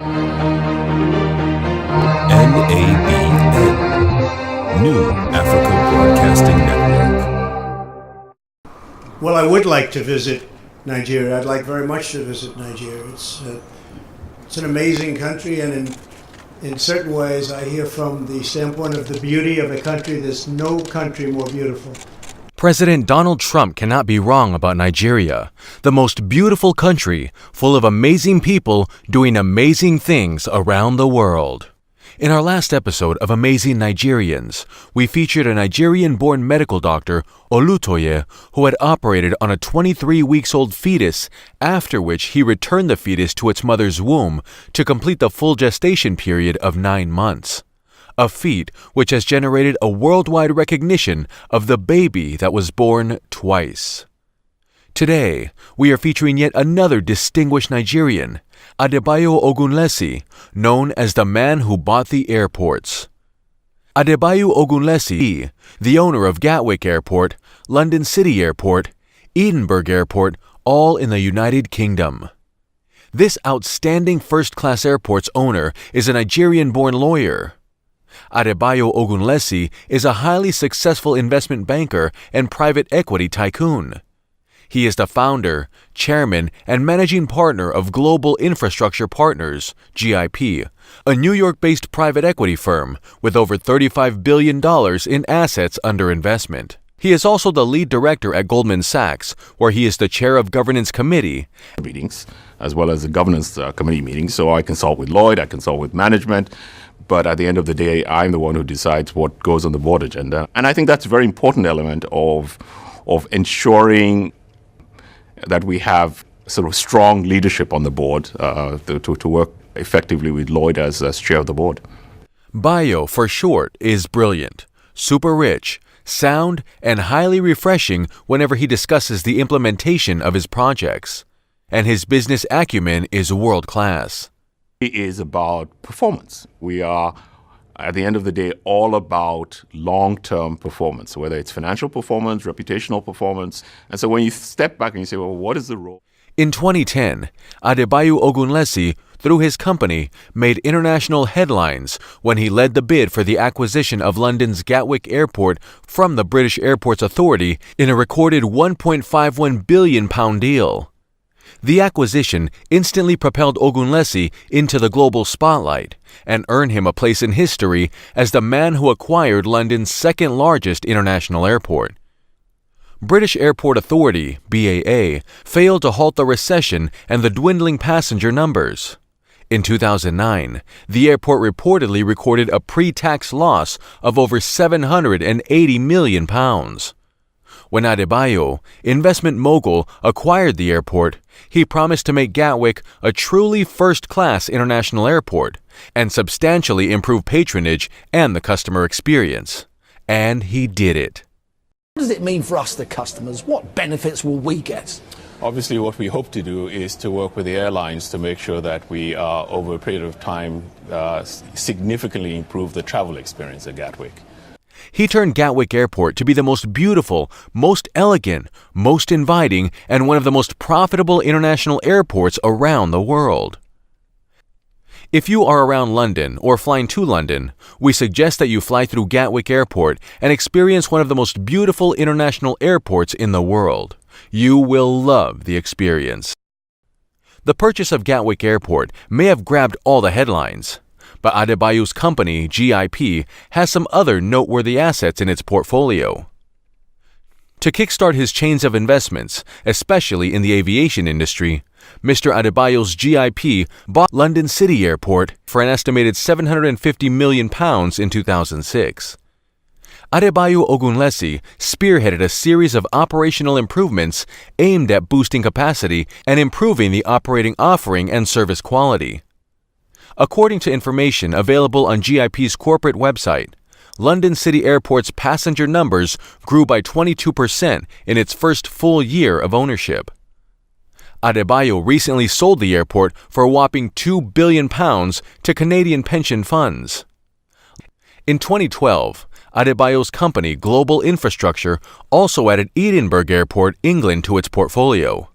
NABN, New Africa Broadcasting Network. Well, I would like to visit Nigeria. I'd like very much to visit Nigeria. It's an amazing country, and in certain ways, I hear from the standpoint of the beauty of a country, there's no country more beautiful. President Donald Trump cannot be wrong about Nigeria, the most beautiful country, full of amazing people doing amazing things around the world. In our last episode of Amazing Nigerians, we featured a Nigerian-born medical doctor, Olutoye, who had operated on a 23-weeks-old fetus, after which he returned the fetus to its mother's womb to complete the full gestation period of 9 months. A feat which has generated a worldwide recognition of the baby that was born twice. Today, we are featuring yet another distinguished Nigerian, Adebayo Ogunlesi, known as the man who bought the airports. Adebayo Ogunlesi, the owner of Gatwick Airport, London City Airport, Edinburgh Airport, all in the United Kingdom. This outstanding first-class airport's owner is a Nigerian-born lawyer. Adebayo Ogunlesi is a highly successful investment banker and private equity tycoon. He is the founder, chairman, and managing partner of Global Infrastructure Partners, GIP, a New York-based private equity firm with over $35 billion in assets under investment. He is also the lead director at Goldman Sachs, where he is the chair of governance committee meetings, as well as the governance committee meetings. So I consult with Lloyd, I consult with management, but at the end of the day, I'm the one who decides what goes on the board agenda. And I think that's a very important element of ensuring that we have sort of strong leadership on the board to work effectively with Lloyd as chair of the board. Bayo, for short, is brilliant, super rich, sound, and highly refreshing whenever he discusses the implementation of his projects. And his business acumen is world-class. It is about performance. We are, at the end of the day, all about long-term performance, whether it's financial performance, reputational performance. And so when you step back and you say, well, what is the role? In 2010, Adebayo Ogunlesi, through his company, made international headlines when he led the bid for the acquisition of London's Gatwick Airport from the British Airports Authority in a recorded £1.51 billion deal. The acquisition instantly propelled Ogunlesi into the global spotlight and earned him a place in history as the man who acquired London's second-largest international airport. British Airport Authority, BAA, failed to halt the recession and the dwindling passenger numbers. In 2009, the airport reportedly recorded a pre-tax loss of over £780 million. When Adebayo, investment mogul, acquired the airport, he promised to make Gatwick a truly first-class international airport and substantially improve patronage and the customer experience. And he did it. What does it mean for us, the customers? What benefits will we get? Obviously, what we hope to do is to work with the airlines to make sure that we, over a period of time, significantly improve the travel experience at Gatwick. He turned Gatwick Airport to be the most beautiful, most elegant, most inviting, and one of the most profitable international airports around the world. If you are around London or flying to London, we suggest that you fly through Gatwick Airport and experience one of the most beautiful international airports in the world. You will love the experience. The purchase of Gatwick Airport may have grabbed all the headlines, but Adebayo's company, GIP, has some other noteworthy assets in its portfolio. To kickstart his chains of investments, especially in the aviation industry, Mr. Adebayo's GIP bought London City Airport for an estimated £750 million in 2006. Adebayo Ogunlesi spearheaded a series of operational improvements aimed at boosting capacity and improving the operating offering and service quality. According to information available on GIP's corporate website, London City Airport's passenger numbers grew by 22% in its first full year of ownership. Adebayo recently sold the airport for a whopping £2 billion to Canadian pension funds. In 2012, Adebayo's company, Global Infrastructure, also added Edinburgh Airport, England, to its portfolio.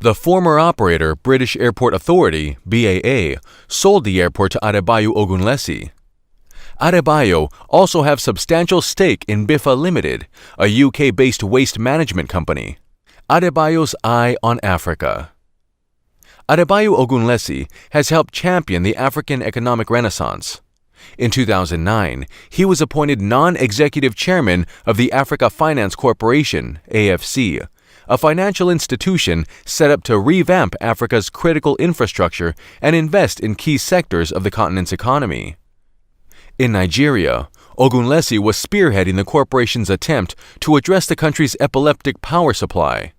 The former operator, British Airport Authority, BAA, sold the airport to Adebayo Ogunlesi. Adebayo also have substantial stake in Biffa Limited, a UK-based waste management company. Adebayo's eye on Africa. Adebayo Ogunlesi has helped champion the African economic renaissance. In 2009, he was appointed non-executive chairman of the Africa Finance Corporation, AFC, a financial institution set up to revamp Africa's critical infrastructure and invest in key sectors of the continent's economy. In Nigeria, Ogunlesi was spearheading the corporation's attempt to address the country's epileptic power supply.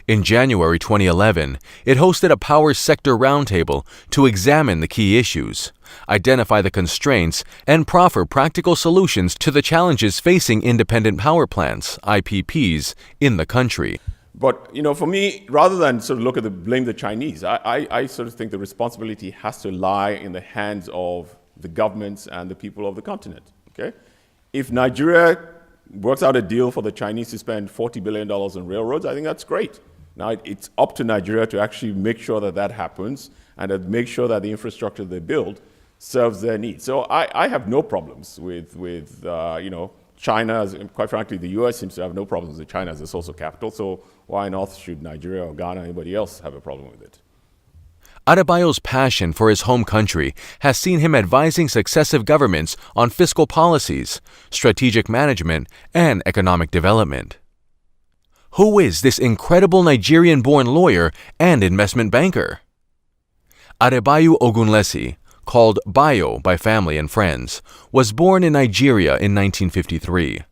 In January 2011, it hosted a power sector roundtable to examine the key issues, identify the constraints, and proffer practical solutions to the challenges facing independent power plants, IPPs, in the country. But, for me, rather than sort of blame the Chinese, I sort of think the responsibility has to lie in the hands of the governments and the people of the continent, okay? If Nigeria works out a deal for the Chinese to spend $40 billion on railroads, I think that's great. Now, it's up to Nigeria to actually make sure that happens and to make sure that the infrastructure they build serves their needs. So I have no problems with China. Quite frankly, the U.S. seems to have no problems with China as a source of capital. So why on earth should Nigeria or Ghana or anybody else have a problem with it? Adebayo's passion for his home country has seen him advising successive governments on fiscal policies, strategic management, and economic development. Who is this incredible Nigerian-born lawyer and investment banker? Adebayo Ogunlesi, called Bayo by family and friends, was born in Nigeria in 1953.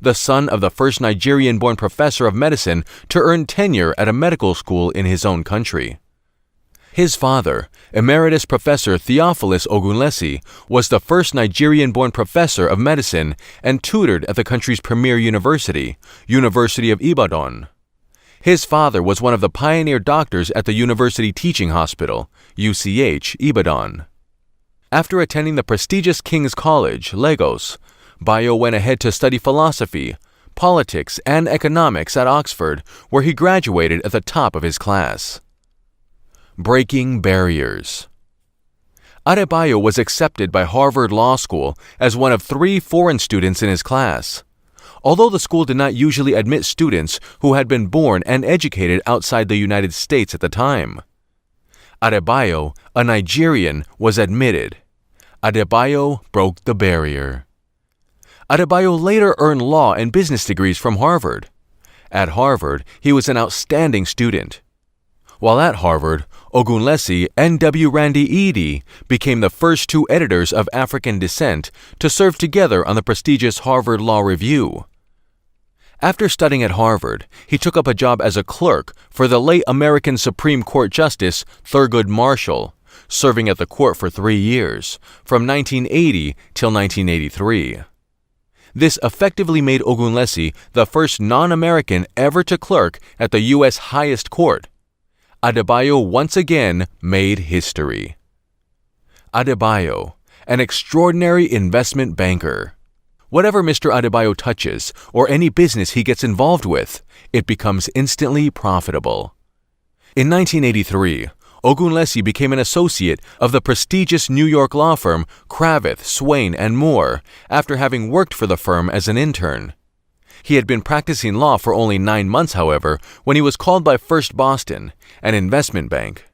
The son of the first Nigerian-born professor of medicine to earn tenure at a medical school in his own country. His father, Emeritus Professor Theophilus Ogunlesi, was the first Nigerian-born professor of medicine and tutored at the country's premier university, University of Ibadan. His father was one of the pioneer doctors at the University Teaching Hospital, UCH, Ibadan. After attending the prestigious King's College, Lagos, Bayo went ahead to study philosophy, politics, and economics at Oxford, where he graduated at the top of his class. Breaking barriers. Adebayo was accepted by Harvard Law School as one of 3 foreign students in his class. Although the school did not usually admit students who had been born and educated outside the United States at the time. Adebayo, a Nigerian, was admitted. Adebayo broke the barrier. Adebayo later earned law and business degrees from Harvard. At Harvard, he was an outstanding student. While at Harvard, Ogunlesi and W. Randy Edie became the first 2 editors of African descent to serve together on the prestigious Harvard Law Review. After studying at Harvard, he took up a job as a clerk for the late American Supreme Court Justice Thurgood Marshall, serving at the court for 3 years, from 1980 till 1983. This effectively made Ogunlesi the first non-American ever to clerk at the U.S. highest court. Adebayo once again made history. Adebayo, an extraordinary investment banker. Whatever Mr. Adebayo touches, or any business he gets involved with, it becomes instantly profitable. In 1983, Ogunlesi became an associate of the prestigious New York law firm Cravath, Swaine & Moore after having worked for the firm as an intern. He had been practicing law for only 9 months, however, when he was called by First Boston, an investment bank.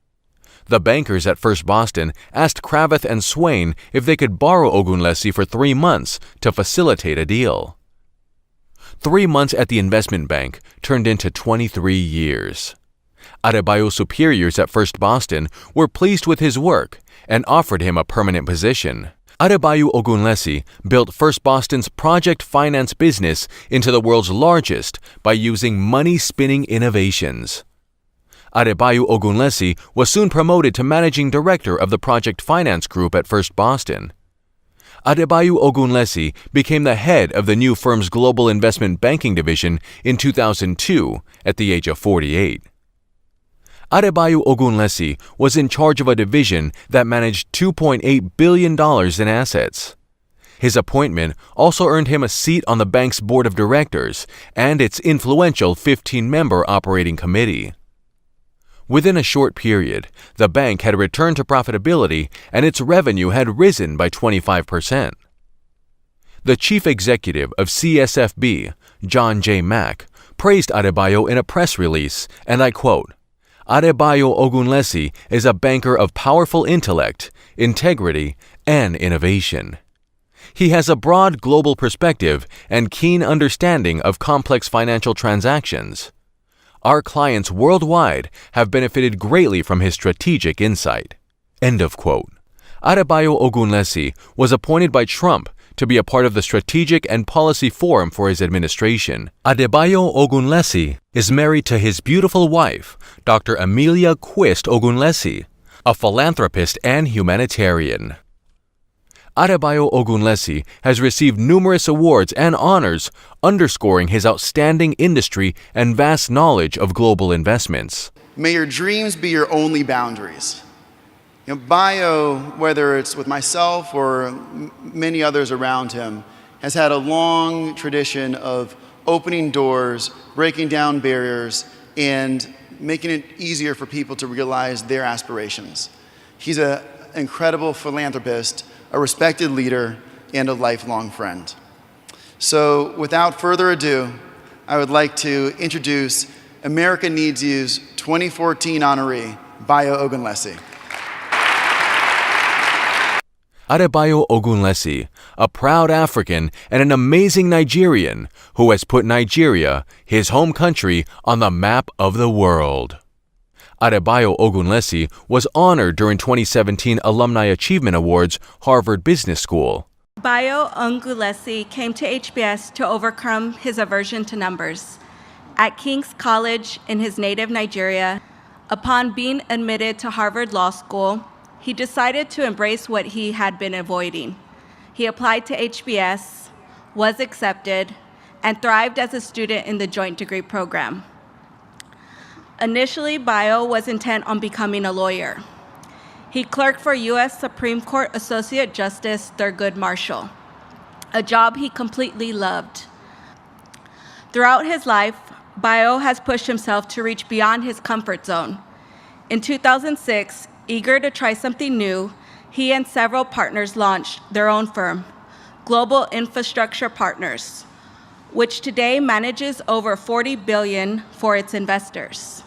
The bankers at First Boston asked Cravath and Swaine if they could borrow Ogunlesi for 3 months to facilitate a deal. 3 months at the investment bank turned into 23 years. Adebayo's superiors at First Boston were pleased with his work and offered him a permanent position. Adebayo Ogunlesi built First Boston's project finance business into the world's largest by using money-spinning innovations. Adebayo Ogunlesi was soon promoted to managing director of the project finance group at First Boston. Adebayo Ogunlesi became the head of the new firm's global investment banking division in 2002 at the age of 48. Adebayo Ogunlesi was in charge of a division that managed $2.8 billion in assets. His appointment also earned him a seat on the bank's board of directors and its influential 15-member operating committee. Within a short period, the bank had returned to profitability and its revenue had risen by 25%. The chief executive of CSFB, John J. Mack, praised Adebayo in a press release, and I quote, "Adebayo Ogunlesi is a banker of powerful intellect, integrity, and innovation. He has a broad global perspective and keen understanding of complex financial transactions. Our clients worldwide have benefited greatly from his strategic insight." End of quote. Adebayo Ogunlesi was appointed by Trump to be a part of the Strategic and Policy Forum for his administration. Adebayo Ogunlesi is married to his beautiful wife, Dr. Amelia Quist Ogunlesi, a philanthropist and humanitarian. Adebayo Ogunlesi has received numerous awards and honors, underscoring his outstanding industry and vast knowledge of global investments. May your dreams be your only boundaries. Bayo, whether it's with myself or many others around him, has had a long tradition of opening doors, breaking down barriers, and making it easier for people to realize their aspirations. He's an incredible philanthropist, a respected leader, and a lifelong friend. So without further ado, I would like to introduce America Needs You's 2014 honoree, Bayo Ogunlesi. Adebayo Ogunlesi, a proud African and an amazing Nigerian who has put Nigeria, his home country, on the map of the world. Adebayo Ogunlesi was honored during 2017 Alumni Achievement Awards, Harvard Business School. Bayo Ogunlesi came to HBS to overcome his aversion to numbers. At King's College in his native Nigeria, upon being admitted to Harvard Law School, he decided to embrace what he had been avoiding. He applied to HBS, was accepted, and thrived as a student in the joint degree program. Initially, Bayo was intent on becoming a lawyer. He clerked for U.S. Supreme Court Associate Justice Thurgood Marshall, a job he completely loved. Throughout his life, Bayo has pushed himself to reach beyond his comfort zone. In 2006, eager to try something new, he and several partners launched their own firm, Global Infrastructure Partners, which today manages over $40 billion for its investors.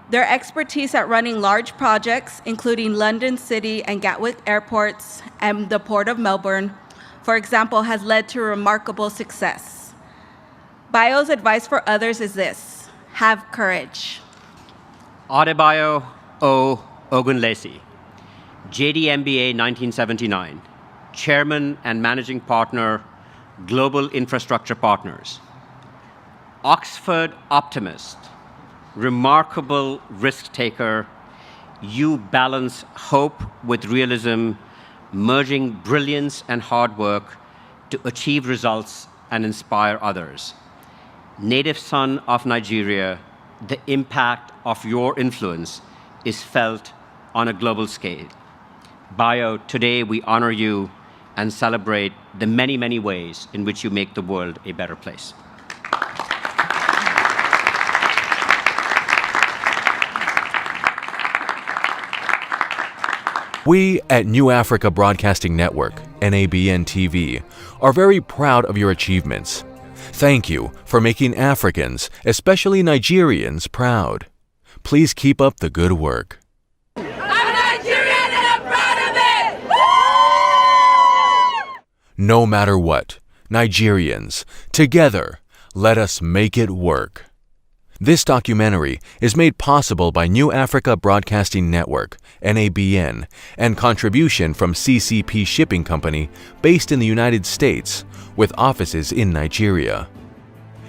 Their expertise at running large projects, including London City and Gatwick airports and the Port of Melbourne, for example, has led to remarkable success. Bayo's advice for others is this: have courage. Adebayo O. Ogunlesi, JD MBA 1979, Chairman and Managing Partner, Global Infrastructure Partners. Oxford optimist, remarkable risk taker, you balance hope with realism, merging brilliance and hard work to achieve results and inspire others. Native son of Nigeria, the impact of your influence is felt on a global scale. Bayo, today we honor you and celebrate the many, many ways in which you make the world a better place. We at New Africa Broadcasting Network, NABN TV, are very proud of your achievements. Thank you for making Africans, especially Nigerians, proud. Please keep up the good work. I'm Nigerian and I'm proud of it! Woo! No matter what, Nigerians, together, let us make it work. This documentary is made possible by New Africa Broadcasting Network, NABN, and contribution from CCP Shipping Company based in the United States with offices in Nigeria.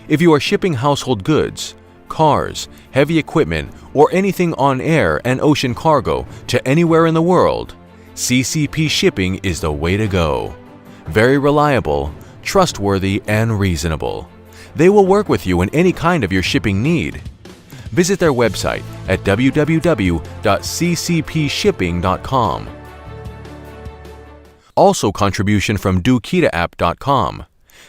If you are shipping household goods, cars, heavy equipment, or anything on air and ocean cargo to anywhere in the world, CCP Shipping is the way to go. Very reliable, trustworthy, and reasonable. They will work with you in any kind of your shipping need. Visit their website at www.ccpshipping.com. Also contribution from dokitaapp.com,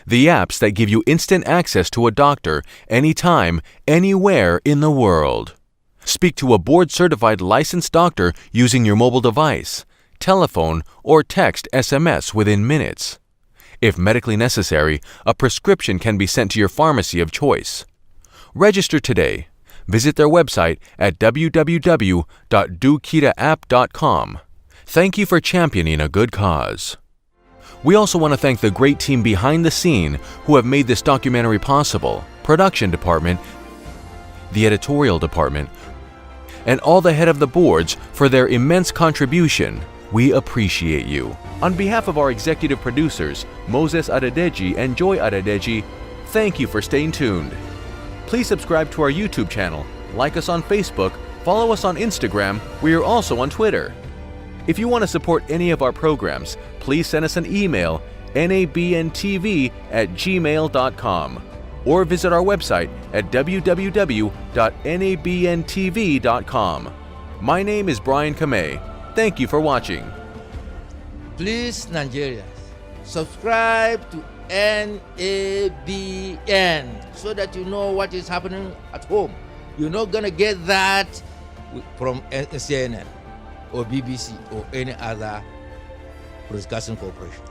the apps that give you instant access to a doctor anytime, anywhere in the world. Speak to a board-certified licensed doctor using your mobile device, telephone, or text SMS within minutes. If medically necessary, a prescription can be sent to your pharmacy of choice. Register today. Visit their website at www.dokitaapp.com. Thank you for championing a good cause. We also want to thank the great team behind the scene who have made this documentary possible, production department, the editorial department, and all the head of the boards for their immense contribution. We appreciate you. On behalf of our executive producers, Moses Adedeji and Joy Adedeji, thank you for staying tuned. Please subscribe to our YouTube channel, like us on Facebook, follow us on Instagram. We are also on Twitter. If you want to support any of our programs, please send us an email, nabntv@gmail.com, or visit our website at www.nabntv.com. My name is Brian Kamei. Thank you for watching. Please, Nigerians, subscribe to NABN so that you know what is happening at home. You're not going to get that from CNN or BBC or any other broadcasting corporation.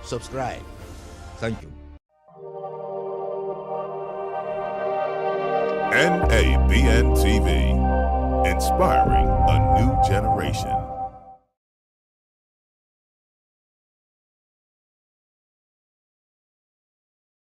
Subscribe. Thank you. NABN TV, inspiring a new generation.